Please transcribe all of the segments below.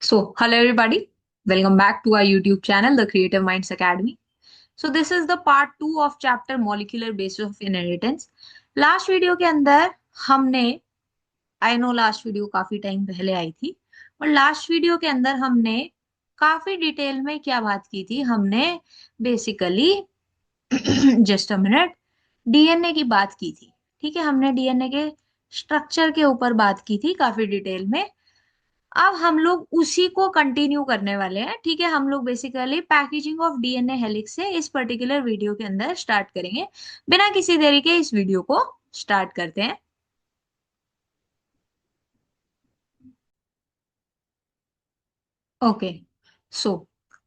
Hello everybody. Welcome back to our YouTube channel, The Creative Minds Academy. This is the part 2 of chapter Molecular Basis of Inheritance. Last video के अंदर हमने I know last video काफी time पहले आई थी, और last video के अंदर हमने काफी डिटेल में क्या बात की थी। हमने basically just a minute DNA की बात की थी। ठीक है, हमने डीएनए के स्ट्रक्चर के ऊपर बात की थी काफी डिटेल में। अब हम लोग उसी को कंटिन्यू करने वाले हैं। ठीक है, हम लोग basically packaging of DNA helix से इस पर्टिकुलर वीडियो के अंदर स्टार्ट करेंगे। बिना किसी देरी के इस वीडियो को स्टार्ट करते हैं। Okay, so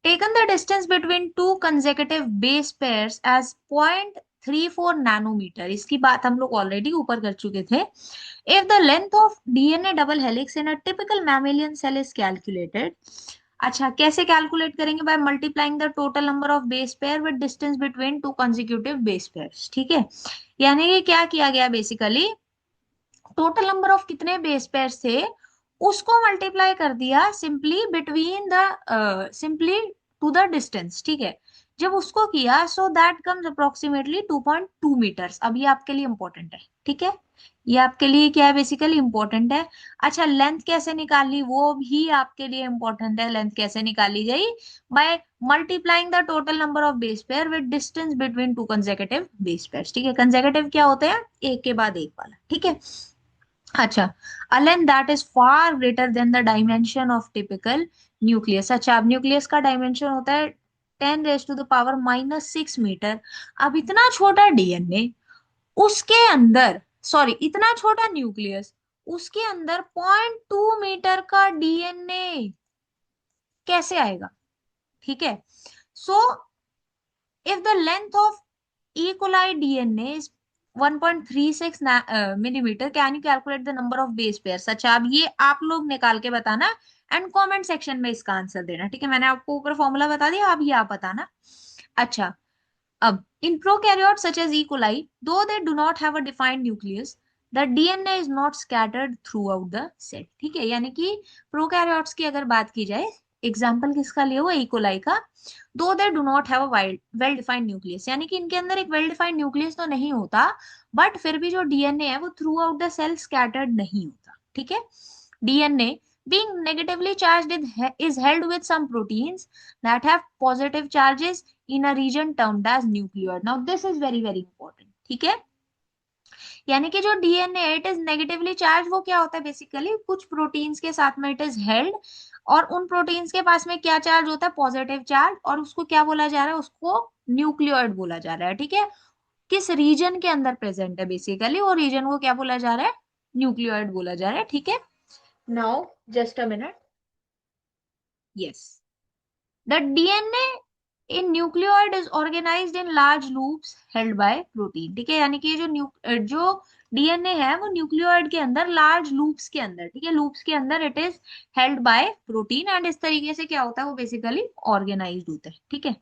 taken the distance between two consecutive base pairs as 0.34 nanometre. इसकी बात हम लोग ऑलरेडी ऊपर कर चुके थे। If the length of DNA double helix in a typical mammalian cell is calculated. अच्छा, कैसे कैलकुलेट करेंगे? By multiplying the total number of base pair with distance between two consecutive base pairs. ठीक है, यानी कि क्या किया गया बेसिकली, टोटल नंबर ऑफ कितने बेस पेयर्स थे उसको मल्टीप्लाई कर दिया simply between the simply to the distance. ठीक है, जब उसको किया so that comes approximately 2.2 metres. अब ये आपके लिए इंपॉर्टेंट है। ठीक है, ये आपके लिए क्या है, बेसिकली इंपॉर्टेंट है। अच्छा, लेंथ कैसे निकालनी वो भी आपके लिए इंपॉर्टेंट है। लेंथ कैसे निकाली गई? Bye multiplying the total number of base pair with distance between two consecutive base pairs. ठीक है, कंसेक्यूटिव क्या होते हैं? एक के बाद एक वाला। ठीक है, अच्छा, a length that is far greater than the dimension of typical nucleus। अच्छा, अब न्यूक्लियस का डायमेंशन होता है 10⁻⁻⁻⁶मीटर। अब इतना छोटा डीएनए उसके अंदर, सॉरी इतना छोटा न्यूक्लियस उसके अंदर 0.2 मीटर का डीएनए कैसे आएगा? ठीक है, so if the length of E. coli DNA is 1.36 millimetre, can you calculate the number of base pairs? अच्छा, अब ये आप लोग निकाल के बताना एंड कमेंट सेक्शन में इसका आंसर देना। ठीक है, मैंने आपको ऊपर फॉर्मूला बता दिया, अब ये आप बताना। अच्छा, अब in prokaryotes such as E. coli, though they do not have a defined nucleus, the DNA is not scattered throughout the cell। ठीक है, यानी कि प्रोकैरियोट्स की अगर बात की जाए, एग्जाम्पल किसका लिया हुआ? E. coli का। दो they do not have a well defined nucleus, यानी कि इनके अंदर एक वेल डिफाइंड न्यूक्लियस तो नहीं होता, बट फिर भी जो डीएनए है वो throughout the cell scattered नहीं होता। ठीक है, DNA being negatively charged is held with some proteins that have positive charges in a region termed as nucleoid। Now this is very very important। ठीक है, यानी कि जो DNA it is negatively charge, वो क्या होता है बेसिकली, कुछ प्रोटीन्स के साथ में इट इज हेल्ड, और उन प्रोटीन्स के पास में क्या चार्ज होता है? Positive charge. और उसको क्या बोला जा रहा है? उसको न्यूक्लियोइड बोला जा रहा है। ठीक है, किस रीजन के अंदर प्रेजेंट है बेसिकली, वो रीजन को क्या बोला जा रहा है? न्यूक्लियोइड बोला जा रहा है। ठीक है, now just a minute. Yes, the DNA in nucleoid is organized in large loops held by protein। ठीक है, यानी कि जो डीएनए है वो न्यूक्लियोइड के अंदर लार्ज लूप्स के अंदर, ठीक है, लूप्स के अंदर it is held by protein, and इस तरीके से क्या होता है, वो बेसिकली ऑर्गेनाइज्ड होता है। ठीक है,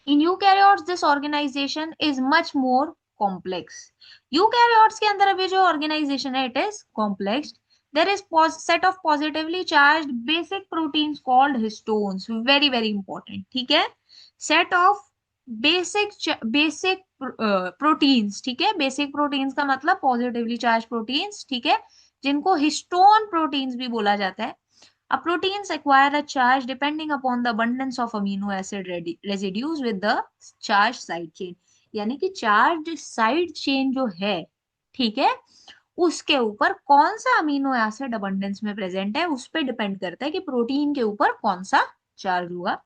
in eukaryotes this organisation is much more complex. Eukaryotes के अंदर अभी जो ऑर्गेनाइजेशन है it is complex. There is set of positively charged basic proteins called histones। Very very important। ठीक है, set of basic proteins। ठीक है, basic proteins का मतलब positively charged proteins। ठीक है, जिनको हिस्टोन प्रोटीन्स भी बोला जाता है। Proteins acquire a charge depending upon the abundance of amino acid residues with the charged side chain। यानी कि चार्ज साइड चेन जो है, ठीक है, उसके ऊपर कौन सा अमीनो एसिड अबंडेंस में प्रेजेंट है उस पर डिपेंड करता है कि प्रोटीन के ऊपर कौन सा चार्ज होगा।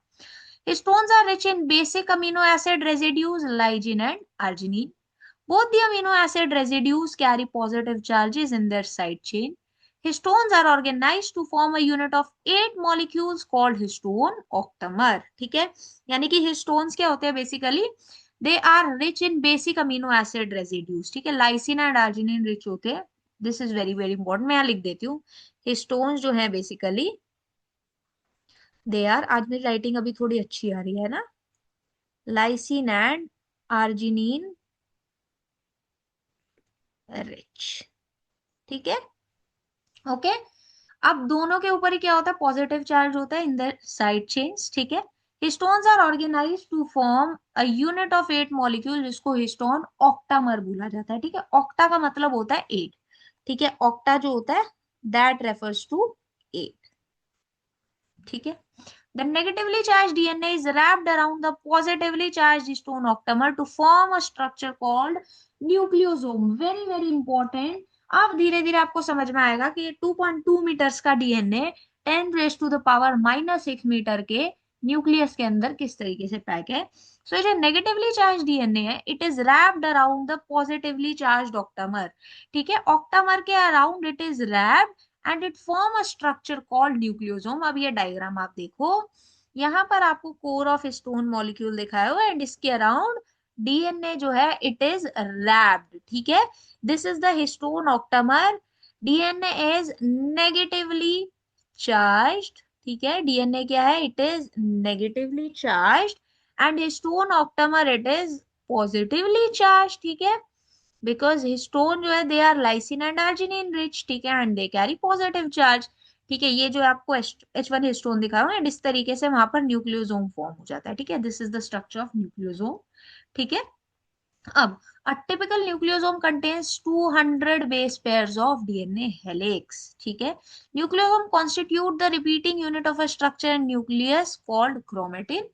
Histones are rich in basic amino acid residues lysine and arginine. Both the amino acid residues carry positive charges in their side chain. Histones are organized to form a unit of 8 molecules called histone octamer। ठीक है, यानी कि histones क्या होते हैं basically, they are rich in basic amino acid residues. ठीक है, lysine and arginine rich होते हैं। This is very very important, मैं यहाँ लिख देती हूँ। हिस्टोन्स जो है बेसिकली दे आर, आज मेरी राइटिंग अभी थोड़ी अच्छी आ रही है ना, लाइसिन एंड आर्जिनिन रिच। ठीक है, ओके। अब दोनों के ऊपर ही क्या होता है, पॉजिटिव चार्ज होता है इन द साइड चेन्स, ठीक है। Histones are organised to form a unit of 8 molecule, जिसको हिस्टोन ऑक्टामर बोला जाता है, ठीक है। ऑक्टा का मतलब होता है 8, ठीक है। ऑक्टा जो होता है दैट रेफर्स टू 8, ठीक है। The negatively charged DNA is wrapped around the positively charged histone octamer to form a structure called nucleosome. Very very important. अब धीरे धीरे आपको समझ में आएगा कि 2.2 मीटर्स का डीएनए 10⁻⁻6 मीटर के न्यूक्लियस के अंदर किस तरीके से पैक है। सो जो नेगेटिवली चार्ज डीएनए है, it is wrapped around the positively charge octamer, ठीक है। ऑक्टामर के around it is wrapped and it form a structure called nucleosome. अब ये डायग्राम आप देखो, यहाँ पर आपको कोर ऑफ स्टोन मॉलिक्यूल दिखाया हुआ है एंड इसके अराउंड डीएनए जो है इट इज रैप्ड, ठीक है। This is the histone octamer. DNA is negatively charged, ठीक है। डीएनए क्या है, it is negatively charged and histone octamer it is positively charge, ठीक है। बिकॉज हिस्टोन जो है they are lysine and arginine rich, ठीक है, and they carry positive charge, ठीक है। ये जो आपको H1 हिस्टोन दिखा हुआ है, इस तरीके से वहां पर न्यूक्लियोसोम फॉर्म हो जाता है, ठीक है। This is the structure of nucleosome, ठीक है। अब a typical nucleosome contains 200 base pairs of DNA helix, ठीक है। Nucleosome constitute the repeating unit of a structure in nucleus called chromatin,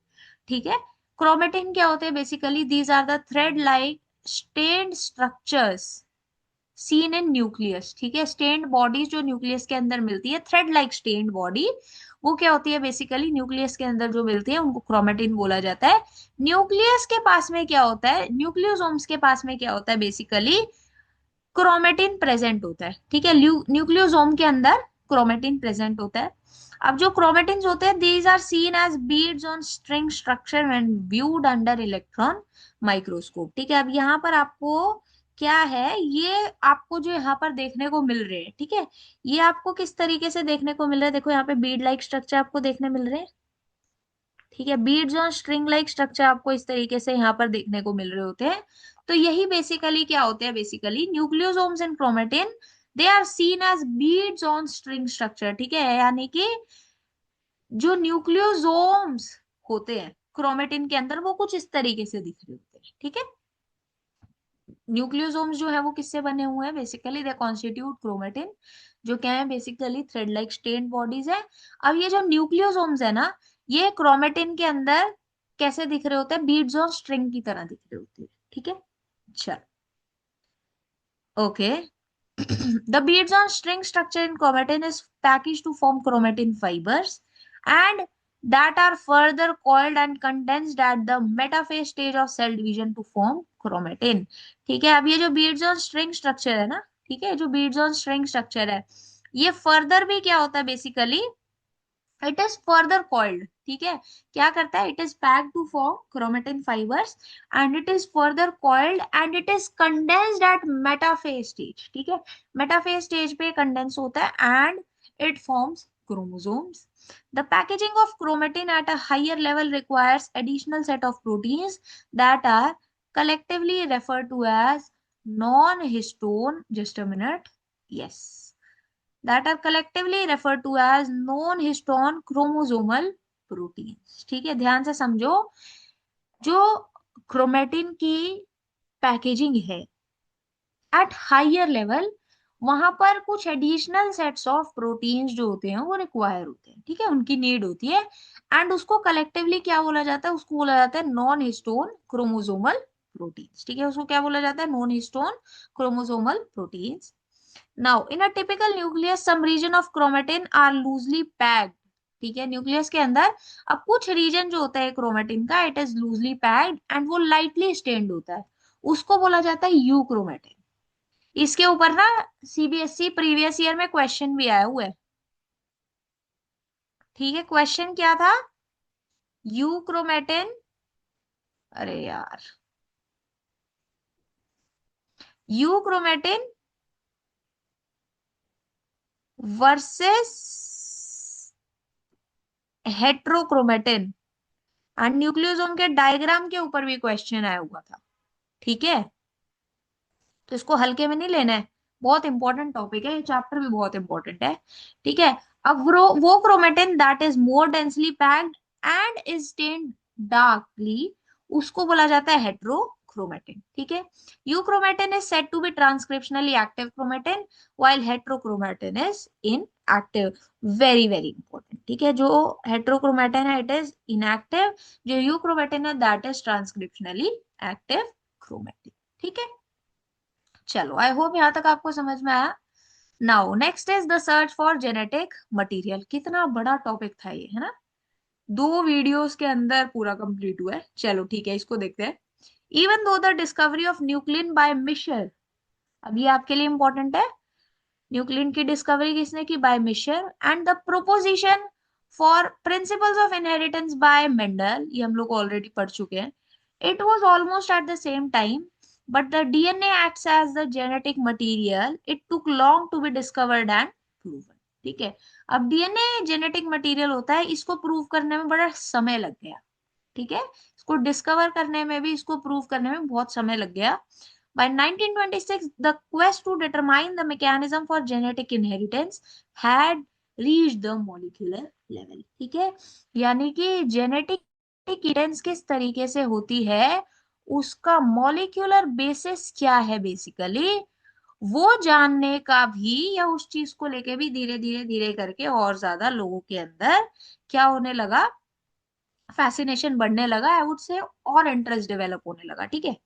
ठीक है। chromatin क्या होते हैं basically, these are the thread like stained structures seen in nucleus, ठीक है। Stand bodies जो न्यूक्लियस के अंदर मिलती है, थ्रेड लाइक स्टेन्ड बॉडी, वो क्या होती है बेसिकली न्यूक्लियस के अंदर जो मिलती है उनको क्रोमेटिन बोला जाता है। न्यूक्लियस के पास में क्या होता है, न्यूक्लियोसोम्स के पास में क्या होता है बेसिकली, क्रोमेटिन प्रेजेंट होता है, ठीक है। न्यूक्लियोसोम के अंदर क्रोमेटिन प्रेजेंट होता है। अब जो क्रोमेटिन होते हैं these are seen as beads on string structure when viewed under electron microscope, ठीक है। अब यहाँ पर आपको क्या है, ये आपको जो यहाँ पर देखने को मिल रहे हैं, ठीक है, ये आपको किस तरीके से देखने को मिल रहा है, देखो यहाँ पे बीड लाइक स्ट्रक्चर आपको देखने मिल रहे हैं, ठीक है। बीड्स और स्ट्रिंग लाइक स्ट्रक्चर आपको इस तरीके से यहाँ पर देखने को मिल रहे होते हैं। तो यही बेसिकली क्या होते हैं, basically nucleosomes and chromatin they are seen as beads on string structure, ठीक है। यानी कि जो न्यूक्लियोसोम्स होते हैं क्रोमेटिन के अंदर वो कुछ इस तरीके से दिख रहे होते हैं, ठीक है। न्यूक्लियोसोम्स जो है वो किससे बने हुए हैं बेसिकली, दे कॉन्स्टिट्यूट क्रोमेटिन, जो क्या है basically thread like stained bodies है। अब ये जो न्यूक्लियोसोम्स है ना, ये क्रोमेटिन के अंदर कैसे दिख रहे होते हैं, बीड्स और स्ट्रिंग की तरह दिख रहे होते हैं, ठीक है। चल okay. The beads on string structure in chromatin is packaged to form chromatin fibers and that are further coiled and condensed at the metaphase stage of cell division to form chromatin, ठीक है। अब ये जो beads on string structure है ना, ठीक है, जो beads on string structure है, ये फर्दर भी क्या होता है basically, it is further called, ठीक है। क्या करता है, it is packed to form chromatin fibres and it is further called and it is condensed at metaphase stage, ठीक है। मेटाफेज स्टेज पे कंडेंस होता है and it forms chromosomes. The packaging of chromatin at a higher level requires additional set of proteins that are collectively referred to as non-histone. Just a minute. Yes, that are collectively referred to as non-histone chromosomal proteins, ठीक है। ध्यान से समझो, जो chromatin की packaging है at higher level, वहां पर कुछ एडिशनल सेट्स ऑफ प्रोटीन्स जो होते हैं वो रिक्वायर होते हैं, ठीक है, उनकी नीड होती है एंड उसको कलेक्टिवली क्या बोला जाता है, उसको बोला जाता है नॉन हिस्टोन क्रोमोसोमल प्रोटीन्स, ठीक है। उसको क्या बोला जाता है, non histone chromosomal proteins. Now, in a typical nucleus, some region of chromatin are loosely packed, ठीक है। न्यूक्लियस के अंदर अब कुछ रीजन जो होता है क्रोमेटिन का, it is loosely packed and वो लाइटली स्टेन्ड होता है, उसको बोला जाता है यू क्रोमेटिन। इसके ऊपर ना सीबीएसई प्रीवियस ईयर में क्वेश्चन भी आया हुआ है, ठीक है। क्वेश्चन क्या था, यू क्रोमेटिन, अरे यार, you chromatin versus heterochromatin and nucleosome के डायग्राम के ऊपर भी क्वेश्चन आया हुआ था, ठीक है। तो इसको हल्के में नहीं लेना है, बहुत इंपॉर्टेंट टॉपिक है, ये चैप्टर भी बहुत इंपॉर्टेंट है। ठीक है। अब वो chromatin that is more densely packed and is stained darkly, उसको बोला जाता है हेट्रोक्रोमेटिन। ठीक है। Euchromatin is said to be transcriptionally active chromatin while heterochromatin is inactive. Very very important. ठीक है। जो हेट्रोक्रोमेटिन है इट इज इनएक्टिव, जो यूक्रोमेटिन है that is transcriptionally active chromatin. ठीक है। चलो आई होप यहाँ तक आपको समझ में आया। Now next is the search for genetic material. कितना बड़ा टॉपिक था ये, है ना, 2 वीडियोस के अंदर पूरा कंप्लीट हुआ है। चलो ठीक है, इसको देखते हैं। Even though the discovery of nuclein by Miescher, अब ये आपके लिए इंपॉर्टेंट है। न्यूक्लियन की डिस्कवरी किसने की? By Miescher. And the proposition for principles of inheritance by Mendel, ये हम लोग ऑलरेडी पढ़ चुके हैं। It was almost at the same time, but the DNA acts as the genetic material, it took long to be discovered and proven. ठीक है। अब DNA genetic material होता है, इसको प्रूव करने में बड़ा समय लग गया। ठीक है। इसको डिस्कवर करने में भी, इसको प्रूव करने में बहुत समय लग गया। By 1926, the quest to determine the mechanism for genetic inheritance had reached the molecular level. ठीक है। यानी कि जेनेटिक इनहेरिटेंस किस तरीके से होती है, उसका मॉलिक्यूलर बेसिस क्या है बेसिकली, वो जानने का भी, या उस चीज को लेके भी धीरे धीरे धीरे करके और ज्यादा लोगों के अंदर क्या होने लगा, फैसिनेशन बढ़ने लगा, आई वुड से, और इंटरेस्ट डेवलप होने लगा। ठीक है।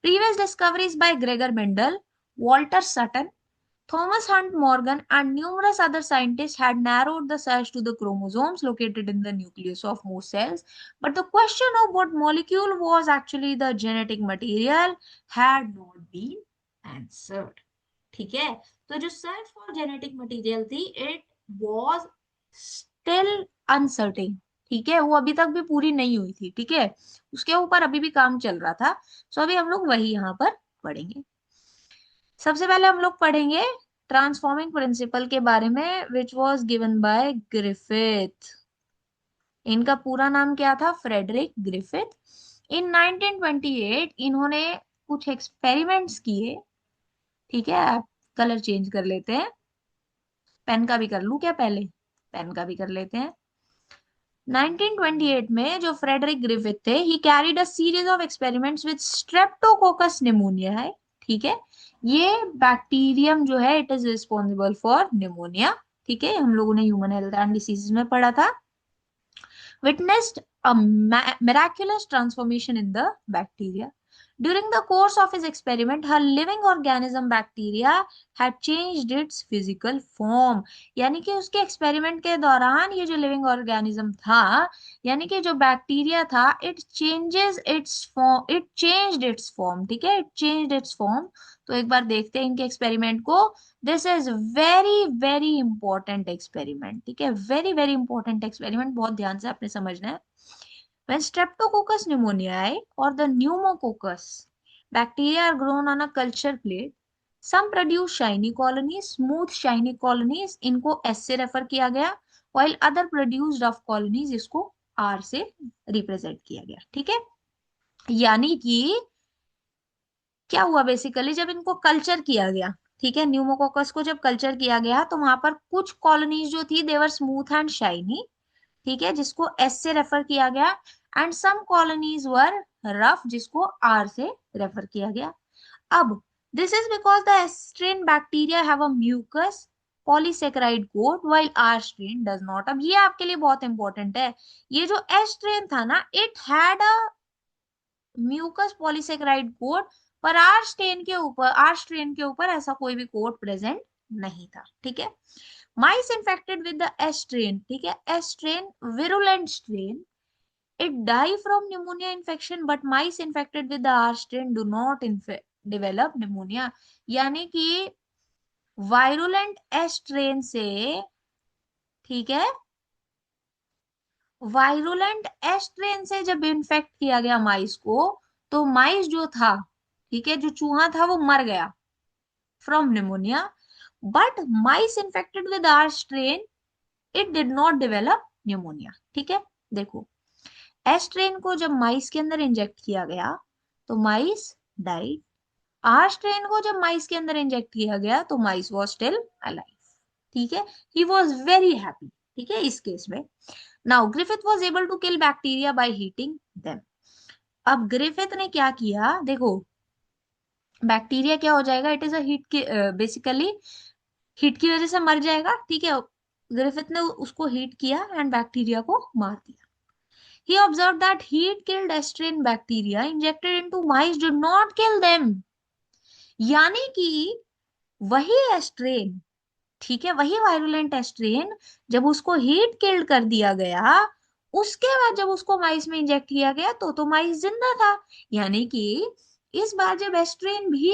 Previous discoveries by Gregor Mendel, Walter Sutton, Thomas Hunt Morgan, and numerous other scientists had narrowed the search to the chromosomes located in the nucleus of most cells. But the question of what molecule was actually the genetic material had not been answered. ठीक है। तो जो search for genetic material थी, it was still uncertain. ठीक है। वो अभी तक भी पूरी नहीं हुई थी। ठीक है। उसके ऊपर अभी भी काम चल रहा था। सो अभी हम लोग वही यहाँ पर पढ़ेंगे। सबसे पहले हम लोग पढ़ेंगे ट्रांसफॉर्मिंग प्रिंसिपल के बारे में, which was given by Griffith. इनका पूरा नाम क्या था? Frederick Griffith. इन 1928 इन्होंने कुछ एक्सपेरिमेंट्स किए। ठीक है। आप कलर चेंज कर लेते हैं, पेन का भी कर लूं क्या पहले? पेन का भी कर लेते हैं। 1928 में जो फ्रेडरिक ग्रिफिथ थे, he carried a series of experiments with Streptococcus pneumoniae है। ठीक है। ये बैक्टीरियम जो है, it is responsible for pneumonia. ठीक है। हम लोगों ने ह्यूमन हेल्थ एंड डिसीजेज में पढ़ा था। witnessed a miraculous transformation in the bacteria. During the course of his experiment, her living organism bacteria had changed its physical form. यानी कि उसके एक्सपेरिमेंट के दौरान ये जो लिविंग ऑर्गेनिज्म था, यानी कि जो बैक्टीरिया था, इट चेंज्ड इट्स फॉर्म। ठीक है। It changed it's form. तो एक बार देखते हैं इनके एक्सपेरिमेंट को। This is very very important experiment. ठीक है। वेरी वेरी इंपॉर्टेंट एक्सपेरिमेंट, बहुत ध्यान से आपने समझना है। When Streptococcus pneumoniae or the pneumococcus bacteria are grown on a culture plate, some produce shiny colonies, smooth shiny colonies, इनको S से रेफर किया गया, while other produce rough colonies, इसको R से रिप्रेजेंट किया गया। ठीक है। यानी कि क्या हुआ बेसिकली, जब इनको कल्चर किया गया, ठीक है, न्यूमोकोकस को जब कल्चर किया गया, तो वहां पर कुछ कॉलोनीज जो थी देवर स्मूथ एंड शाइनी। ठीक है। जिसको एस से रेफर किया गया। And some colonies were rough, जिसको आर से रेफर किया गया। अब this is because the S strain bacteria have a mucous polysaccharide coat while R strain does not. अब ये आपके लिए बहुत इंपॉर्टेंट है। ये जो एस स्ट्रेन था ना, it had a mucous polysaccharide coat, पर आर स्ट्रेन के ऊपर ऐसा कोई भी कोट प्रेजेंट नहीं था। ठीक है। Mice infected with the S strain, ठीक है, S strain virulent strain, it die from pneumonia infection, but mice infected with the R strain do not develop pneumonia। यानी कि वायरुलेंट एस स्ट्रेन से, ठीक है, वायरुलेंट एस स्ट्रेन से जब infect किया गया माइस को, तो माइस जो था, ठीक है, जो चूहा था वो मर गया from pneumonia. But mice infected with R strain, it did not develop pneumonia. ठीक है। देखो, एस्ट्रेन को जब माइस के अंदर इंजेक्ट किया गया, तो माइस डाइड, आर स्ट्रेन को जब माइस के अंदर इंजेक्ट किया गया तो माइस वॉज स्टिल अलाइव, ठीक है, ही वॉज वेरी हैप्पी, ठीक है, इस केस में। Now Griffith was able to kill bacteria by heating them. अब ग्रिफिथ ने क्या किया, देखो बैक्टीरिया क्या हो जाएगा, इट इज अ हीट की, बेसिकली हीट की वजह से मर जाएगा, ठीक है। ग्रिफिथ ने उसको हीट किया एंड बैक्टीरिया को मार दिया। He observed that heat killed Astrin bacteria injected into mice did not kill them. यानी कि वही एस्ट्रेन, ठीक है, वही वायरुलेंट एस्ट्रेन जब उसको हीट किल्ड कर दिया गया, उसके बाद जब उसको माइस में इंजेक्ट किया गया तो माइस जिंदा था। यानी कि इस बार जब एस्ट्रेन भी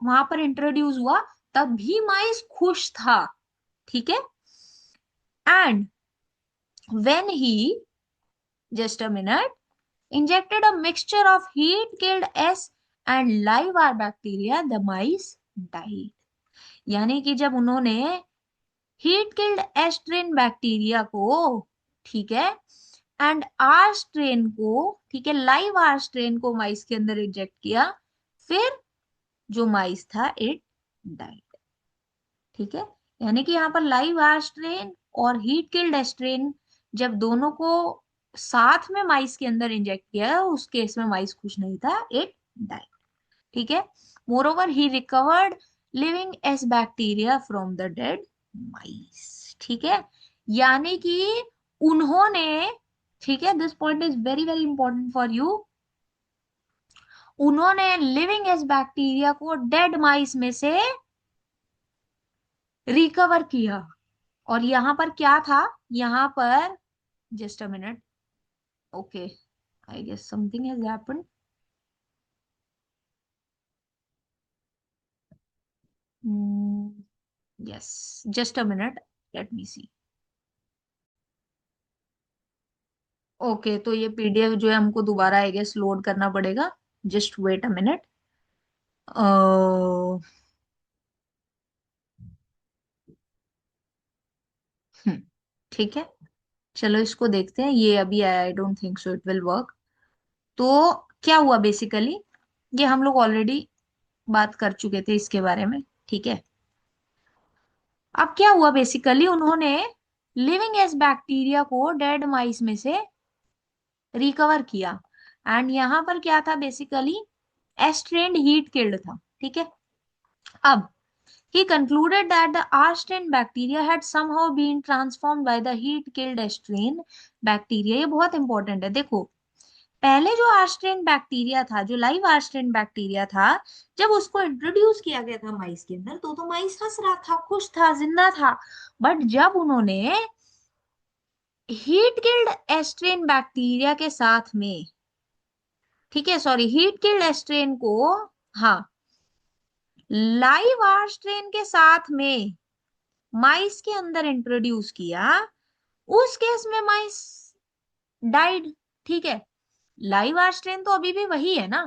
वहां पर इंट्रोड्यूस हुआ तब भी माइस खुश था, ठीक है। And when he, just a minute, injected a mixture of heat-killed S and live R bacteria, the mice died. यानी कि जब उन्होंने heat killed S strain bacteria को, ठीक है, एंड आर स्ट्रेन को, ठीक है, लाइव आर स्ट्रेन को माइस के अंदर इंजेक्ट किया, फिर जो माइस था इट डाइड, ठीक है। यानी कि यहाँ पर लाइव आर स्ट्रेन और हीट किल्ड एस्ट्रेन जब दोनों को साथ में माइस के अंदर इंजेक्ट किया, उस केस में माइस खुश नहीं था, इट डाइड, ठीक है। Moreover he recovered living S bacteria from the dead mice, ठीक है। यानी कि उन्होंने, ठीक है, this point is very very important for you, उन्होंने लिविंग एस बैक्टीरिया को डेड माइस में से रिकवर किया। और यहां पर क्या था, यहां पर, just a minute, okay, I guess something has happened. Yes, just a minute, let me see. Okay, तो ये पीडीएफ जो है हमको दोबारा आई गेस लोड करना पड़ेगा, जस्ट वेट अ मिनट। ठीक है, चलो इसको देखते हैं, ये अभी I don't think so it will work. तो क्या हुआ बेसिकली, ये हम लोग ऑलरेडी बात कर चुके थे इसके बारे में, ठीक है। अब क्या हुआ बेसिकली, उन्होंने लिविंग एस बैक्टीरिया को डेड माइस में से रिकवर किया, एंड यहां पर क्या था बेसिकली, एस्ट्रेंड हीट किल्ड था, ठीक है। अब he concluded that the R-strain bacteria had somehow been transformed by the heat-killed strain bacteria। ये बहुत इंपॉर्टेंट है, देखो पहले जो आर्स्ट्रेन बैक्टीरिया था, जो लाइव आर्स्ट्रेन बैक्टीरिया था, जब उसको इंट्रोड्यूस किया गया था माइस के अंदर तो माइस हंस रहा था, खुश था, जिंदा था। बट जब उन्होंने हीट किल्ड एस्ट्रेन बैक्टीरिया के साथ में, ठीक है, सॉरी, हीट किल्ड एस्ट्रेन को, हाँ, लाइव आर्स्ट्रेन के साथ में माइस के अंदर इंट्रोड्यूस किया, उस केस में माइस डाइड, ठीक है। लाइव आर्स्ट्रेन तो अभी भी वही है ना,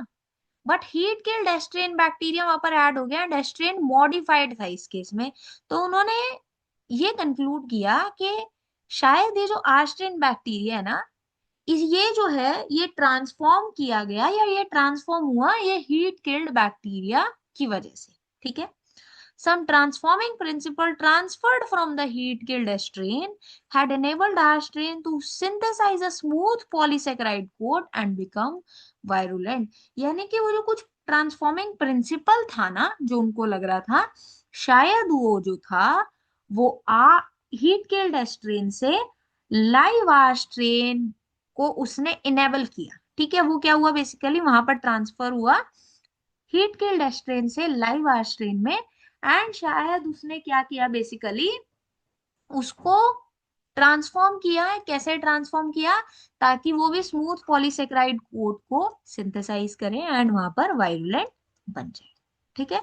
बट हीट किल्ड एस्ट्रेन बैक्टीरिया वहां पर ऐड हो गया एंड एस्ट्रेन मॉडिफाइड था इस केस में। तो उन्होंने ये कंक्लूड किया कि शायद ये जो आर्स्ट्रेन बैक्टीरिया है ना, ये जो है ये ट्रांसफॉर्म किया गया या ये ट्रांसफॉर्म हुआ ये हीट किल्ड बैक्टीरिया की वजह से, ठीक है। Some transforming principle transferred from the heat-killed strain had enabled our strain to synthesize a smooth polysaccharide coat and become virulent। यानी कि वो जो कुछ ट्रांसफॉर्मिंग प्रिंसिपल था ना, जो उनको लग रहा था, शायद वो जो था वो हीट किल्ड स्ट्रेन से लाइव स्ट्रेन को उसने इनेबल किया, ठीक है। वो क्या हुआ बेसिकली, वहां पर ट्रांसफर हुआ हीट किल्ड स्ट्रेन से लाइव स्ट्रेन में, एंड शायद उसने क्या किया बेसिकली, उसको ट्रांसफॉर्म किया है। कैसे ट्रांसफॉर्म किया, ताकि वो भी स्मूथ पॉलीसेक्राइड कोट को सिंथेसाइज करे एंड वहां पर वायरुलेंट बन जाए, ठीक है।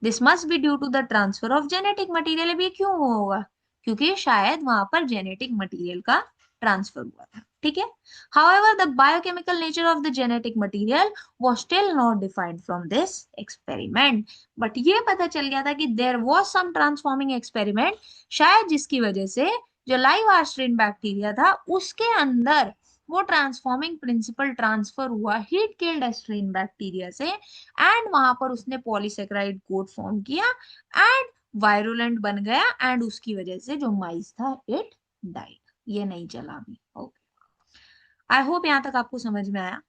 This must be due to the transfer of genetic material. भी क्यों होगा, क्योंकि शायद वहां पर जेनेटिक मटेरियल का ट्रांसफर हुआ था, ठीक है। However, the biochemical nature of the genetic material was still not defined from this experiment। But ये पता चल गया था कि there was some transforming experiment, शायद जिसकी वजह से जो लाइव आर्स्ट्रेन बैक्टीरिया था उसके अंदर वो ट्रांसफॉर्मिंग प्रिंसिपल ट्रांसफर हुआ हीट किल्ड एस्ट्रीन बैक्टीरिया से, एंड वहां पर उसने पॉलीसेकेराइड कोट फॉर्म किया एंड वायरुलेंट बन गया, एंड उसकी वजह से जो माइस था इट डाइड। ये नहीं चला अभी। ओके, आई होप यहां तक आपको समझ में आया।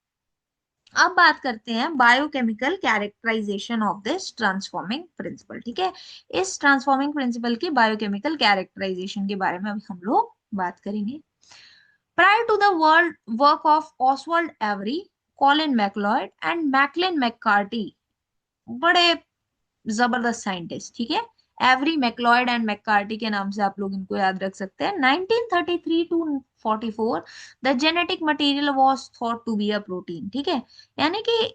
अब बात करते हैं biochemical characterisation of this transforming principle. ठीक है, इस ट्रांसफॉर्मिंग प्रिंसिपल की बायोकेमिकल कैरेक्टराइजेशन के बारे में अभी हम लोग बात करेंगे। Prior to the work of Oswald Avery, Colin MacLeod and Macklin McCarthy, बड़े जबरदस्त साइंटिस्ट, ठीक है, एवरी मैक्लॉयड एंड मैककार्टी के नाम से आप लोग इनको याद रख सकते हैं। 1933 to 44 the genetic material was thought to be a protein. ठीक है, यानी कि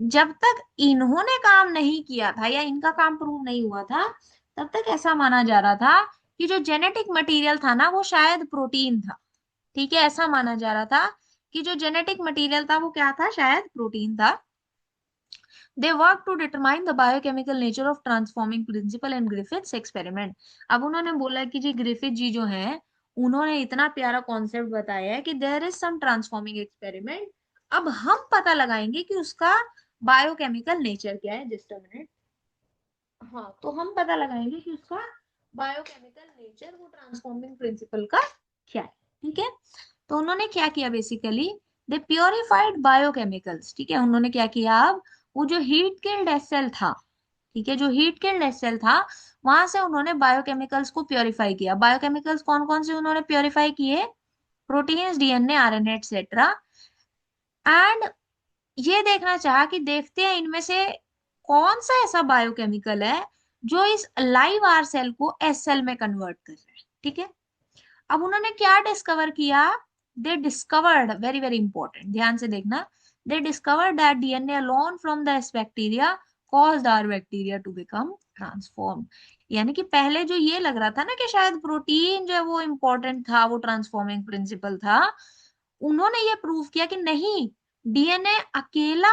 जब तक इन्होंने काम नहीं किया था या इनका काम प्रूव नहीं हुआ था, तब तक ऐसा माना जा रहा था कि जो जेनेटिक मटेरियल था ना वो शायद प्रोटीन था। ठीक है, ऐसा माना जा रहा था कि जो जेनेटिक मटेरियल था वो क्या था, शायद प्रोटीन था। They work to determine the biochemical nature of transforming principle in Griffith's experiment. अब उन्होंने बोला कि जी ग्रिफिथ जी जो है उन्होंने इतना प्यारा कॉन्सेप्ट बताया है कि there is some transforming experiment. अब हम पता लगाएंगे कि उसका बायोकेमिकल नेचर क्या है। Just a minute. हाँ, तो हम पता लगाएंगे कि उसका बायोकेमिकल नेचर वो ट्रांसफॉर्मिंग प्रिंसिपल का क्या है। ठीक है, तो उन्होंने क्या किया बेसिकली, दे प्योरिफाइड बायोकेमिकल्स। ठीक है, उन्होंने क्या किया, अब वो जो हीट किल्ड एसएल था, ठीक है, जो हीट किल्ड एसएल था वहां से उन्होंने बायोकेमिकल्स को प्योरीफाई किया। बायोकेमिकल्स कौन कौन से उन्होंने प्योरीफाई किए, proteins, DNA, RNA etcetera. And ये देखना चाहा कि देखते हैं इनमें से कौन सा ऐसा बायोकेमिकल है जो इस लाइव आर सेल को एस सेल में कन्वर्ट कर रहा है। ठीक है, अब उन्होंने क्या डिस्कवर किया, they discovered, very very important, ध्यान से देखना, they discovered that DNA alone from the bacteria caused our bacteria to become transform. यानी कि पहले जो ये लग रहा था ना कि शायद प्रोटीन जो है वो इंपॉर्टेंट था, वो ट्रांसफॉर्मिंग प्रिंसिपल था, उन्होंने ये प्रूव किया कि नहीं, डीएनए अकेला,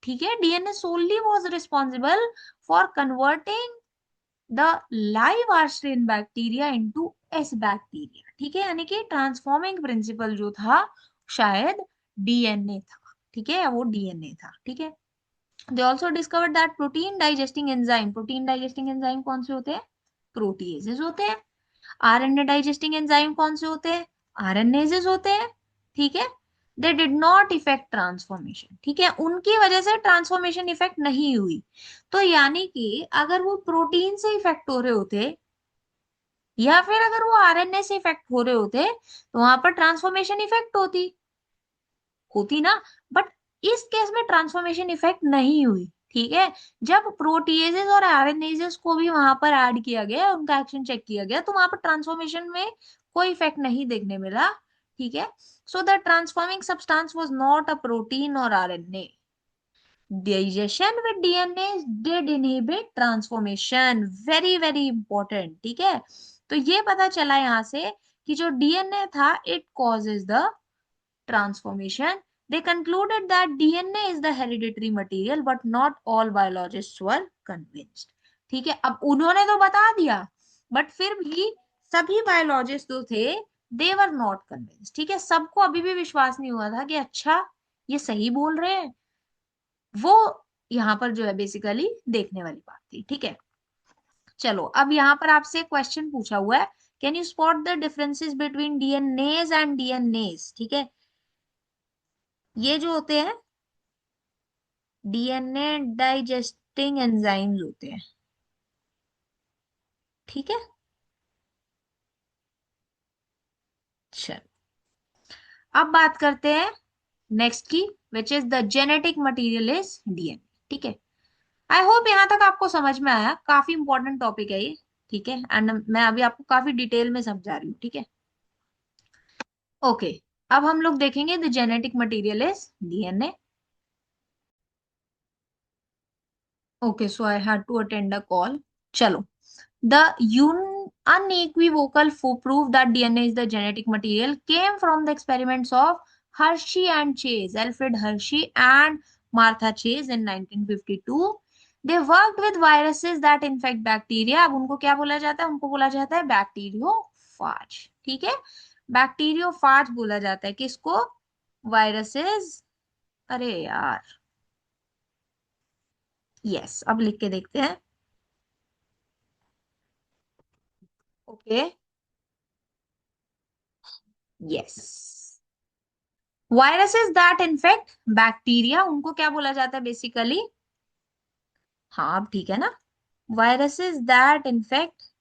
ठीक है, DNA solely was responsible for converting the live R strain bacteria into S bacteria. ठीक है, यानी कि ट्रांसफॉर्मिंग प्रिंसिपल जो था शायद डीएनए था। ठीक है, वो डीएनए था। ठीक है, they also discovered that protein digesting enzyme, protein digesting enzyme कौन से होते हैं, प्रोटीएजेस होते हैं। आरएनए डाइजेस्टिंग एंजाइम कौन से होते हैं, आरएनएजेस होते हैं। ठीक है, they did not effect transformation. ठीक है, उनकी वजह से ट्रांसफॉर्मेशन इफेक्ट नहीं हुई। तो यानी कि अगर वो प्रोटीन से इफेक्ट हो रहे होते या फिर अगर वो आरएनए से इफेक्ट हो रहे होते तो वहां पर ट्रांसफॉर्मेशन इफेक्ट होती होती ना। बट इस केस में ट्रांसफॉर्मेशन इफेक्ट नहीं हुई। ठीक है, जब प्रोटीएजेस और आरएनएजेस को भी वहां पर ऐड किया गया, उनका एक्शन चेक किया गया, तो वहां पर ट्रांसफॉर्मेशन में कोई इफेक्ट नहीं देखने मिला। ठीक है, so the transforming substance was not a protein और RNA. Digestion with DNA did inhibit transformation, very very important. ठीक है, तो ये पता चला यहां से कि जो डीएनए था it causes the transformation. They concluded that DNA is the hereditary material, but not all biologists were convinced. ठीक है, अब उन्होंने तो बता दिया, बट फिर भी सभी बायोलॉजिस्ट जो थे दे वर नॉट कन्विंस्ड। ठीक है, सबको अभी भी विश्वास नहीं हुआ था कि अच्छा ये सही बोल रहे हैं। वो यहाँ पर जो है बेसिकली देखने वाली बात थी। ठीक है, चलो अब यहाँ पर आपसे क्वेश्चन पूछा हुआ है, can you spot the differences between DNAs and DNAs. ठीक है, ये जो होते हैं डीएनए डाइजेस्टिंग एंजाइम्स होते हैं। ठीक है, चल अब बात करते हैं नेक्स्ट की, which is the genetic material is DNA. ठीक है, आई होप यहां तक आपको समझ में आया, काफी इंपॉर्टेंट टॉपिक है ये। ठीक है, एंड मैं अभी आपको काफी डिटेल में समझा रही हूँ। ठीक है, ओके, अब हम लोग देखेंगे the genetic material is DNA. Okay, so I had to attend a call. चलो, the unequivocal proof that DNA is the genetic material came from the experiments of Hershey and Chase, Alfred Hershey and Martha Chase in 1952. They worked with viruses that infect bacteria. अब उनको क्या बोला जाता है, उनको बोला जाता है बैक्टीरियोफाज। ठीक है, बैक्टीरियोफाज बोला जाता है किसको? वायरसेस। अरे यार, यस, अब लिख के देखते हैं। Okay, yes, viruses that infect bacteria, उनको क्या बोला जाता है बेसिकली? हाँ, अब ठीक है ना। वायरसेस दैट इन्फेक्ट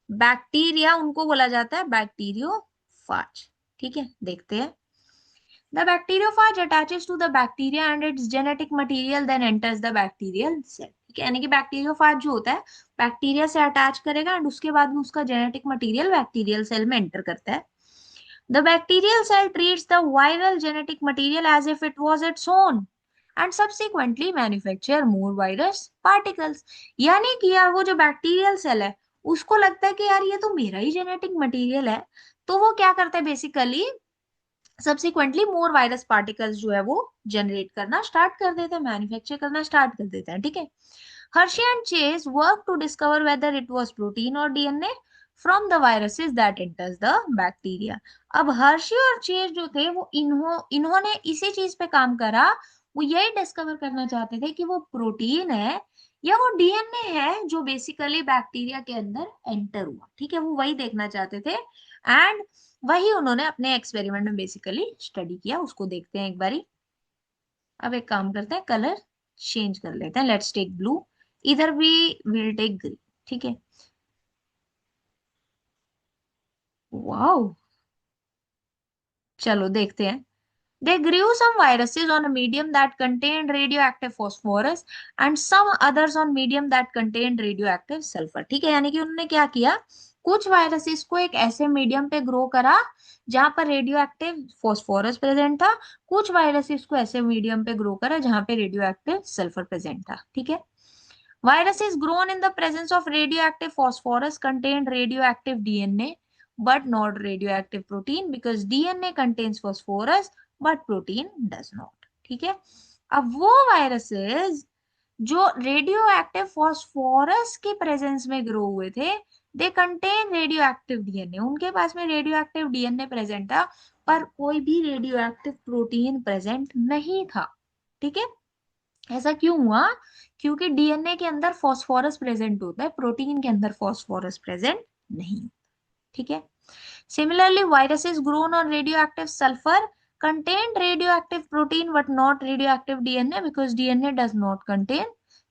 बैक्टीरिया, उनको बोला जाता है बैक्टीरियोफाज। ठीक है, देखते हैं। The bacteriophage attaches to the bacteria and its genetic material then enters the bacterial cell। ठीक है, यानी कि बैक्टीरियोफाज जो होता है बैक्टीरिया से अटैच करेगा एंड उसके बाद में उसका जेनेटिक मटेरियल बैक्टीरियल सेल में एंटर करता है। The bacterial cell treats the viral genetic material as if it was its own and subsequently manufacture more virus particles। यानी कि यार वो जो बैक्टीरियल सेल है उसको लगता है कि यार ये तो मेरा ही जेनेटिक मटेरियल है, तो वो क्या करता है बेसिकली, सब्सिक्वेंटली मोर वायरस पार्टिकल्स जो है वो जनरेट करना स्टार्ट कर देते हैं, मैन्युफैक्चर करना स्टार्ट कर देते हैं। ठीक है, Hershey and Chase work to discover whether it was protein और DNA from the viruses that enters the bacteria. अब हर्शी और चेज जो थे वो इन्होंने इसी चीज पे काम करा, वो यही डिस्कवर करना चाहते थे कि वो प्रोटीन है या वो डीएनए है जो बेसिकली बैक्टीरिया के अंदर एंटर हुआ। ठीक है, वो वही देखना चाहते थे एंड वही उन्होंने अपने एक्सपेरिमेंट में बेसिकली स्टडी किया। उसको देखते हैं एक बारी। अब एक काम करते हैं, कलर चेंज कर लेते हैं। लेट्स टेक ब्लू, इधर भी विल टेक ग्रीन। ठीक है, वाओ, चलो देखते हैं। They grew some viruses on a medium that contained radioactive phosphorus and some others on medium that contained radioactive sulfur। ठीक है, यानी कि उन्होंने क्या किया, कुछ वायरसेस को एक ऐसे मीडियम पे ग्रो करा जहां पर रेडियो एक्टिव फॉस्फोरस प्रेजेंट था, कुछ वायरसेस को ऐसे मीडियम पे ग्रो करा जहां पे रेडियो एक्टिव सल्फर प्रेजेंट था। ठीक है, viruses grown in the presence of radioactive phosphorus contained radioactive DNA but not radioactive protein because DNA contains phosphorus but protein does not। ठीक है, अब वो वायरसेस जो रेडियो एक्टिव फॉस्फोरस के presence में ग्रो हुए थे, they contain radio active DNA, उनके पास में रेडियो एक्टिव डीएनए प्रेजेंट था पर कोई भी रेडियो एक्टिव प्रोटीन प्रेजेंट नहीं था। ठीक है, ऐसा क्यों हुआ? क्योंकि डीएनए के अंदर फॉस्फोरस प्रेजेंट होता है, प्रोटीन के अंदर फॉस्फोरस प्रेजेंट नहीं। ठीक है, similarly viruses grown on radioactive sulfur contained radioactive protein but not radioactive DNA because DNA does not contain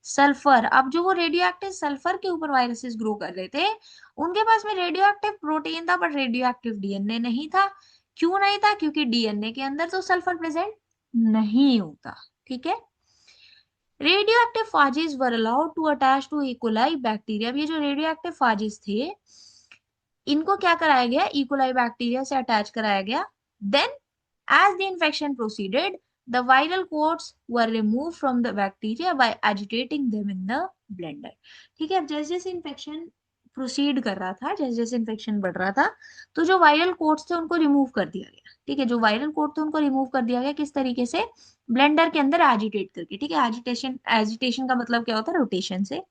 sulphur. अब जो वो रेडियोएक्टिव सल्फर के ऊपर वायरसेस ग्रो कर रहे थे उनके पास में रेडियोएक्टिव प्रोटीन था बट रेडियोएक्टिव डीएनए नहीं था। क्यों नहीं था? क्योंकि डीएनए के अंदर तो सल्फर प्रेजेंट नहीं होता। ठीक है, radioactive phages were allowed to attach to E coli bacteria. ये जो रेडियोएक्टिव फाजेस थे इनको क्या कराया गया, इकोलाई बैक्टीरिया से अटैच कराया गया। Then as the infection proceeded the viral coats were remove from the bacteria by agitating them in the blender. ठीक है, अब जैसे जैसे इन्फेक्शन प्रोसीड कर रहा था, जैसे जैसे इन्फेक्शन बढ़ रहा था, तो जो वायरल कोट्स थे उनको रिमूव कर दिया गया। ठीक है, जो वायरल कोट थे उनको रिमूव कर दिया गया, किस तरीके से? ब्लेंडर के अंदर एजिटेट करके। ठीक है, एजिटेशन, एजिटेशन का मतलब क्या होता है? रोटेशन से।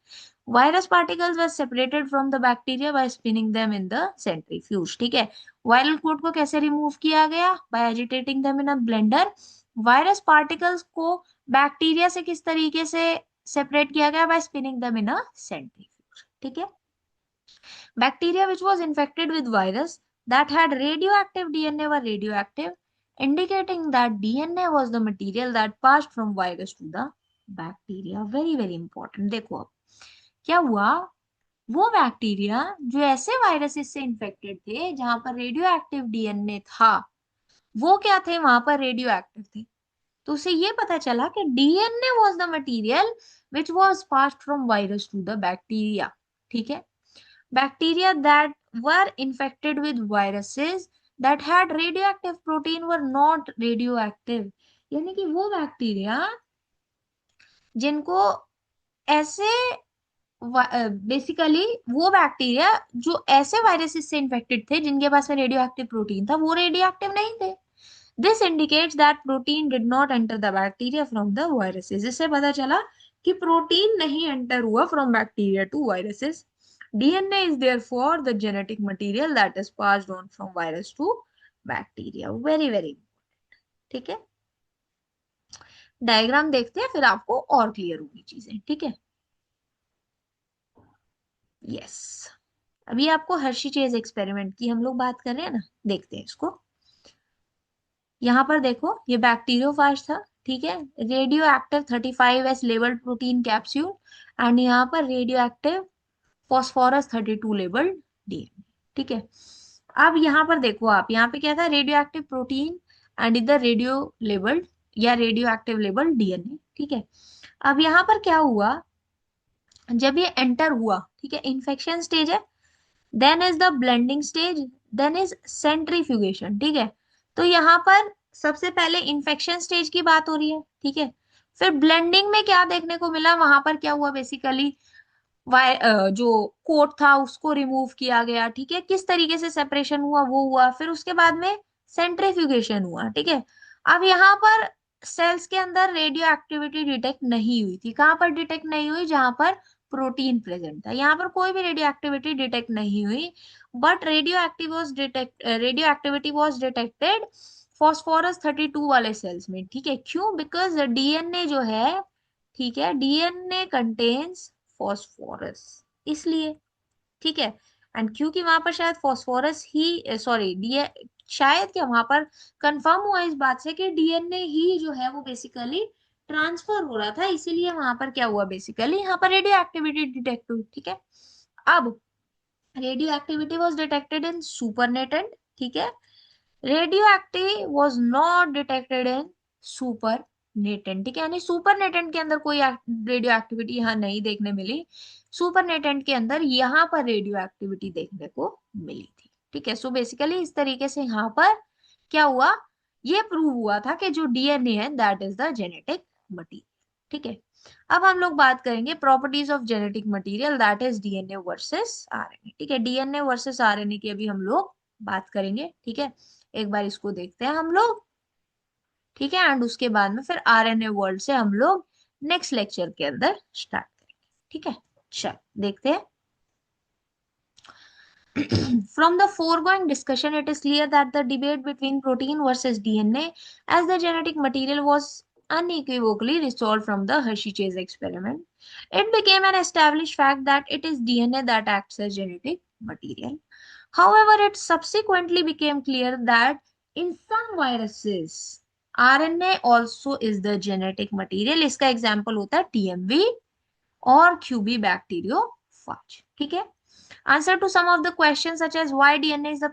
Virus particles were separated from the bacteria by spinning them in the centrifuge. ठीक है, वायरल कोट को कैसे रिमूव किया गया? By agitating them in a blender. Virus particles को बैक्टीरिया से किस तरीके से सेपरेट किया गया? By spinning them in a centrifuge. ठीक है, bacteria which was infected with virus that had radioactive DNA were radioactive, indicating that DNA was the material that passed from virus to the bacteria। Very very important। देखो अब क्या हुआ, वो bacteria जो ऐसे viruses से इन्फेक्टेड थे जहां पर रेडियो एक्टिव डीएनए था, वो क्या थे? वहां पर रेडियो एक्टिव थे। तो उसे ये पता चला कि DNA was the material which was passed from virus to the bacteria. ठीक है, bacteria that were infected with viruses that had radioactive protein were not radioactive। यानी कि वो बैक्टीरिया जिनको ऐसे, बेसिकली वो बैक्टीरिया जो ऐसे वायरसेस से इन्फेक्टेड थे जिनके पास में रेडियो एक्टिव प्रोटीन था, वो रेडियो एक्टिव नहीं थे। This indicates that protein did not enter the bacteria from the viruses. इससे पता चला कि प्रोटीन नहीं एंटर हुआ from bacteria to viruses. DNA is therefore the genetic material that is passed on from virus to bacteria. Very very, ठीक है. Diagram देखते हैं फिर आपको और क्लियर होगी चीजें, ठीक है. यस. अभी आपको हर्शी चेज एक्सपेरिमेंट की हम लोग बात कर रहे हैं ना, देखते हैं इसको. यहाँ पर देखो ये बैक्टीरियोफाज था, ठीक है. Radio active 35S labelled protein capsule, and यहाँ पर radio active phosphorus 32 labelled DNA, ठीक है. अब यहाँ पर देखो आप, यहाँ पे क्या था, रेडियो एक्टिव प्रोटीन एंड इधर रेडियो लेबल्ड या रेडियो एक्टिव लेबल्ड डीएनए, ठीक है. अब यहाँ पर क्या हुआ, जब ये एंटर हुआ, ठीक है, इन्फेक्शन स्टेज है, then is the blending stage, then is centrifugation, ठीक है. तो यहाँ पर सबसे पहले इन्फेक्शन स्टेज की बात हो रही है, ठीक है. फिर ब्लेंडिंग में क्या देखने को मिला, वहां पर क्या हुआ बेसिकली, जो कोट था उसको रिमूव किया गया, ठीक है. किस तरीके से सेपरेशन हुआ वो हुआ, फिर उसके बाद में सेंट्रीफ्यूगेशन हुआ, ठीक है. अब यहाँ पर सेल्स के अंदर रेडियो एक्टिविटी डिटेक्ट नहीं हुई थी. कहाँ पर डिटेक्ट नहीं हुई, जहां पर प्रोटीन प्रेजेंट था. यहाँ पर कोई भी रेडियो एक्टिविटी डिटेक्ट नहीं हुई, but radio activity was detected phosphorus 32 वाले सेल्स में, ठीक है. क्यों, बिकॉज डीएनए जो है, ठीक है, डीएनए कंटेन्स फॉस्फोरस, इसलिए, ठीक है. एंड क्योंकि वहां पर शायद फॉस्फोरस ही, सॉरी डी, शायद क्या वहां पर कंफर्म हुआ इस बात से कि डीएनए ही जो है वो बेसिकली ट्रांसफर हो रहा था, इसीलिए वहां पर क्या हुआ बेसिकली, यहाँ पर रेडियो एक्टिविटी डिटेक्ट हुई, ठीक है. अब radioactivity was detected in supernatant, ठीक है. Radioactive was not detected in supernatant, ठीक है. यानी सुपर नेटेंट के अंदर कोई रेडियो एक्टिविटी यहाँ नहीं देखने मिली, सुपर नेटेंट के अंदर यहाँ पर रेडियो एक्टिविटी देखने को मिली थी, ठीक है. सो बेसिकली इस तरीके से यहाँ पर क्या हुआ, ये प्रूव हुआ था कि जो डीएनए है that is the genetic material, ठीक है. अब हम लोग बात करेंगे properties of genetic material that is DNA versus RNA, ठीक है. डीएनए वर्सेस आरएनए की अभी हम लोग बात करेंगे, ठीक है. एक बार इसको देखते हैं हम लोग, ठीक है. एंड उसके बाद में फिर आरएनए वर्ल्ड से हम लोग नेक्स्ट लेक्चर के अंदर स्टार्ट करेंगे, ठीक है. चल देखते हैं. From the foregoing discussion, it is clear that the debate between protein versus DNA as the genetic material was unequivocally resolved from the Hershey-Chase experiment. It became an established fact that it is DNA that acts as genetic material. However, it subsequently became clear that in some viruses, RNA also is the genetic material. इसका example होता है TMV और QB bacteriophage, ठीक है. Answer to some of the questions such as why DNA is the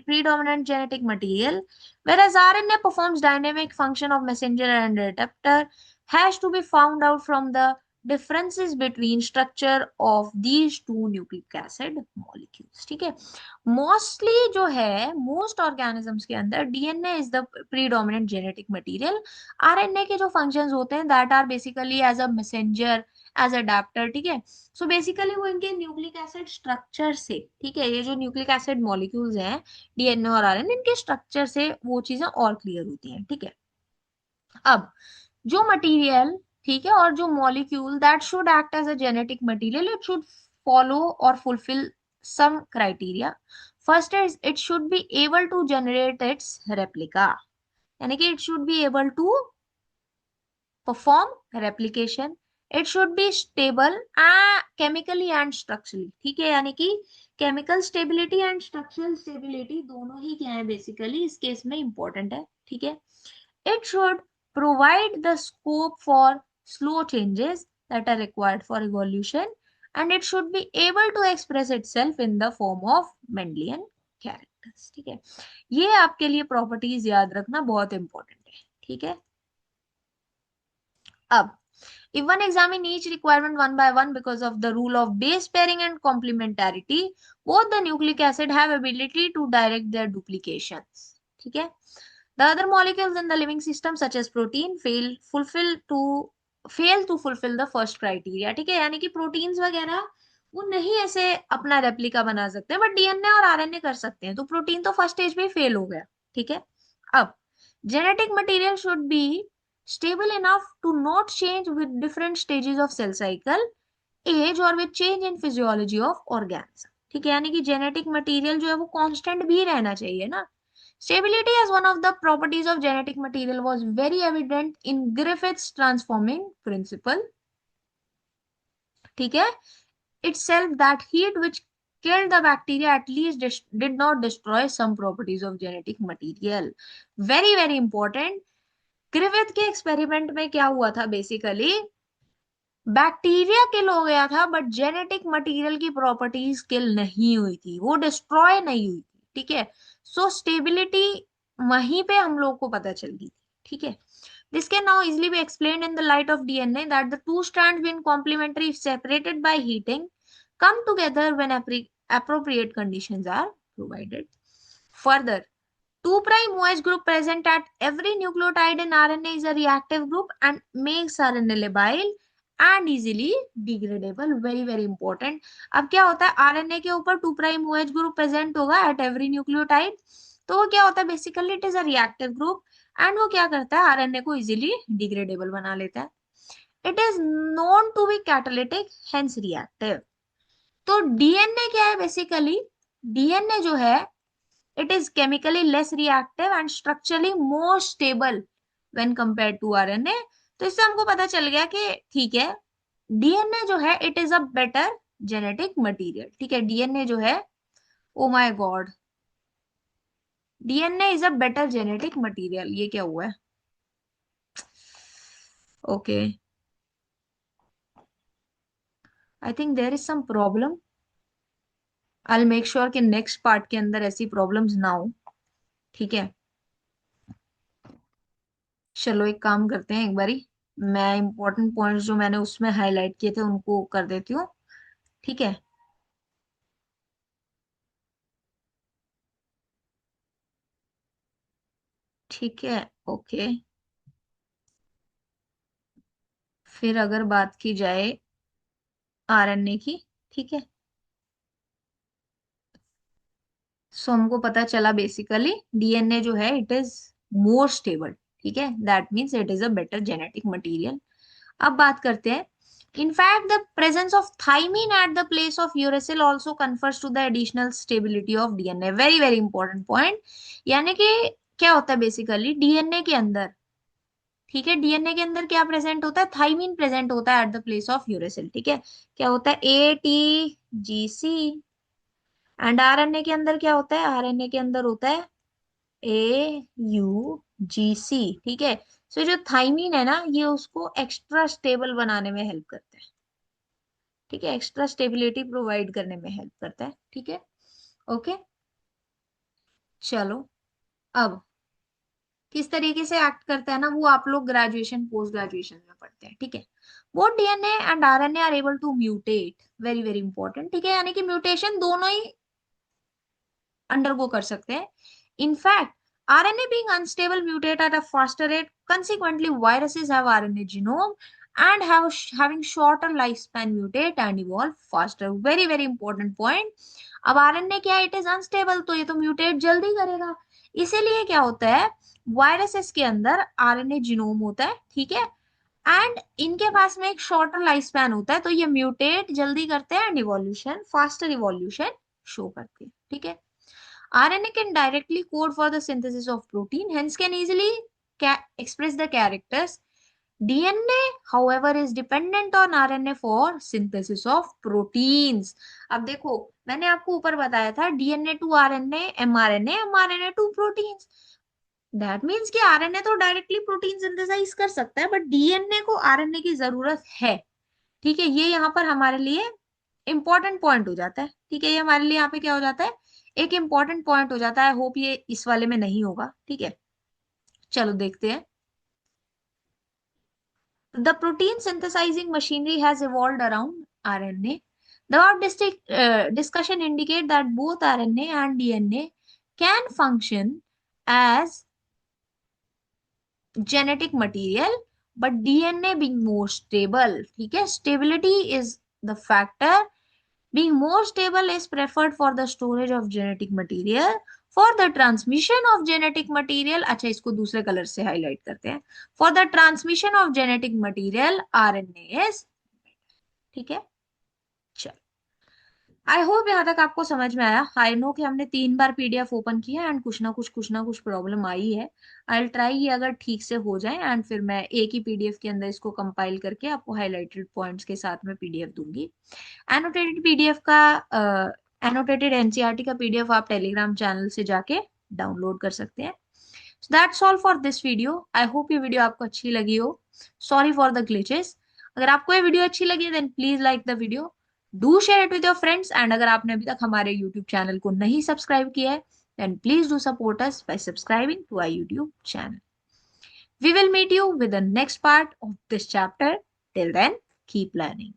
predominant genetic material, whereas RNA performs dynamic function of messenger and receptor, has to be found out from the differences between structure of these two nucleic acid molecules, ठीक है. Mostly जो है most organisms के अंदर DNA is the predominant genetic material. RNA के जो functions होते हैं that are basically as a messenger, as adaptor, ठीक है. सो बेसिकली वो इनके न्यूक्लिक एसिड स्ट्रक्चर से, ठीक है, ये जो न्यूक्लिक एसिड मॉलिक्यूल्स हैं डीएनए और आरएनए, इनके स्ट्रक्चर से वो चीजें और क्लियर होती हैं, ठीक है. अब जो मटेरियल, ठीक है, और जो molecule that should act as a genetic material, it should follow और fulfil some criteria. First is it should be able to generate its replica, यानी कि it should be able to perform replication. It should be stable chemically and structurally, ठीक है. यानी कि chemical stability and structural stability दोनों ही क्या है basically इस केस में इंपॉर्टेंट है, ठीक है. It should provide the scope for slow changes that are required for evolution, and it should be able to express itself in the form of Mendelian characters, ठीक है. ये आपके लिए प्रॉपर्टीज याद रखना बहुत इंपॉर्टेंट है, ठीक है. अब if one examine each requirement one by one because of the rule of base pairing and complementarity, both the nucleic acid have ability to direct their duplications, ठीक है. The other molecules in the living system such as protein fail to fulfill the first criteria, ठीक है. यानी कि proteins वगैरह वो नहीं ऐसे अपना रेप्लिका बना सकते, बट डीएनए और आरएनए कर सकते हैं. तो प्रोटीन तो फर्स्ट स्टेज पे ही फेल हो गया, ठीक है. अब genetic material should be stable enough to not change with different stages of cell cycle, age और with change in physiology of organs. ठीक है, यानी कि जेनेटिक मटेरियल जो है वो कांस्टेंट भी रहना चाहिए ना। Stability as one of the properties of genetic material was very evident in Griffith's transforming principle. ठीक है, itself that heat which killed the bacteria at least did not destroy some properties of genetic material. Very very important। Griffith के experiment में क्या हुआ था basically, bacteria kill हो गया था बट जेनेटिक मटेरियल की प्रॉपर्टीज किल नहीं हुई थी, वो डिस्ट्रॉय नहीं हुई थी। ठीक है, सो स्टेबिलिटी वहीं पे हम लोग को पता चल गई थी। ठीक है, this can now easily be explained in the light of DNA that the two strands being complementary if separated by heating come together when appropriate conditions are provided. Further, 2' OH group present at every nucleotide in RNA is a reactive group and makes RNA labile and easily degradable. Very very important। अब क्या होता है, RNA के ऊपर 2' OH group present होगा at every nucleotide, तो वो क्या होता है basically, it is a reactive group and वो क्या करता है, आरएनए को इजीली डिग्रेडेबल बना लेता है। It is known to be catalytic, hence reactive. तो डीएनए क्या है बेसिकली, डीएनए जो है it is chemically less reactive and structurally more stable when compared to RNA। तो इससे हमको पता चल गया कि ठीक है, डीएनए जो है it is a better genetic material. ठीक है, डीएनए जो है, oh my God, DNA is a better genetic material. ये क्या हुआ है, okay, I think there is some problem. I make sure कि नेक्स्ट पार्ट के अंदर ऐसी प्रॉब्लम्स ना हो। ठीक है, चलो एक काम करते हैं, एक बारी मैं इंपॉर्टेंट पॉइंट्स जो मैंने उसमें हाईलाइट किए थे उनको कर देती हूँ। ठीक है, ठीक है, ओके। फिर अगर बात की जाए आरएनए की, ठीक है, सो हमको पता चला बेसिकली डीएनए जो है इट इज मोर स्टेबल। ठीक है, that means it is a better genetic material. अब बात करते हैं, in fact the presence of thymine at the place of uracil also confers to the additional stability of DNA। very very important point। यानी कि क्या होता है basically DNA के अंदर, ठीक है, डीएनए के अंदर क्या प्रेजेंट होता है, थाइमीन प्रेजेंट होता है at the place of uracil. ठीक है, क्या होता है, ATGC। एंड आरएनए के अंदर क्या होता है, आरएनए के अंदर होता है AUGC। ठीक है, सो जो थाइमीन है ना ये उसको एक्स्ट्रा स्टेबल बनाने में हेल्प करता है। ठीक है, एक्स्ट्रा स्टेबिलिटी प्रोवाइड करने में हेल्प करता है। ठीक है, ओके। चलो, अब किस तरीके से एक्ट करता है ना वो आप लोग ग्रेजुएशन पोस्ट ग्रेजुएशन में पढ़ते हैं। ठीक है, both DNA and RNA are able to mutate. Very very important. ठीक है, यानी कि म्यूटेशन दोनों ही अंडरगो कर सकते हैं। In fact RNA being unstable mutate at a faster rate. Consequently, viruses have RNA genome and having shorter lifespan mutate and evolve faster. Very very important point। अब RNA क्या है, इट इज अनस्टेबल, तो ये तो mutate जल्दी करेगा। इसीलिए क्या होता है, वायरसेस के अंदर आरएनए जीनोम होता है। ठीक है, एंड इनके पास में एक शॉर्टर लाइफ स्पैन होता है, तो ये म्यूटेट जल्दी करते हैं and evolution, faster evolution show करते हैं। ठीक है, RNA can directly code for the synthesis of protein, hence can easily express the characters। DNA, however, is dependent on RNA for synthesis of proteins। अब देखो, मैंने आपको ऊपर बताया था DNA to RNA, mRNA, mRNA to proteins. That means कि RNA तो directly protein synthesise कर सकता है बट डीएनए को आरएनए की जरूरत है। ठीक है, ये यहाँ पर हमारे लिए इंपॉर्टेंट पॉइंट हो जाता है। ठीक है, ये हमारे लिए यहाँ पे क्या हो जाता है, एक इंपॉर्टेंट पॉइंट हो जाता है। होप ये इस वाले में नहीं होगा। ठीक है, चलो देखते हैं। The protein synthesising machinery has evolved around RNA. The above discussion indicate that both RNA and DNA can function as genetic material but DNA being more stable। ठीक है, stability is the factor। being more stable is preferred for the storage of genetic material। for the transmission of genetic material, अच्छा इसको दूसरे colour से highlight करते हैं, for the transmission of genetic material RNA is, ठीक है, I hope यहाँ तक आपको समझ में आया। आई नो कि हमने 3 बार पीडीएफ ओपन किया एंड कुछ ना कुछ प्रॉब्लम आई है। आई विल ट्राई ये अगर ठीक से हो जाए एंड फिर मैं एक ही पीडीएफ के अंदर इसको कंपाइल करके आपको हाईलाइटेड पॉइंट्स के साथ में पीडीएफ दूंगी। एनोटेटेड पीडीएफ का एनोटेटेड एनसीईआरटी का पीडीएफ आप टेलीग्राम चैनल से जाके डाउनलोड कर सकते हैं। So that's all for this video. I hope ये वीडियो आपको अच्छी लगी हो। Sorry for the glitches. अगर आपको ये वीडियो अच्छी लगी then please like the video. Do share it with your friends and अगर आपने अभी तक हमारे YouTube चैनल को नहीं सब्सक्राइब किया है then please do support us by subscribing to our YouTube channel. We will meet you with the next part of this chapter. Till then, keep learning.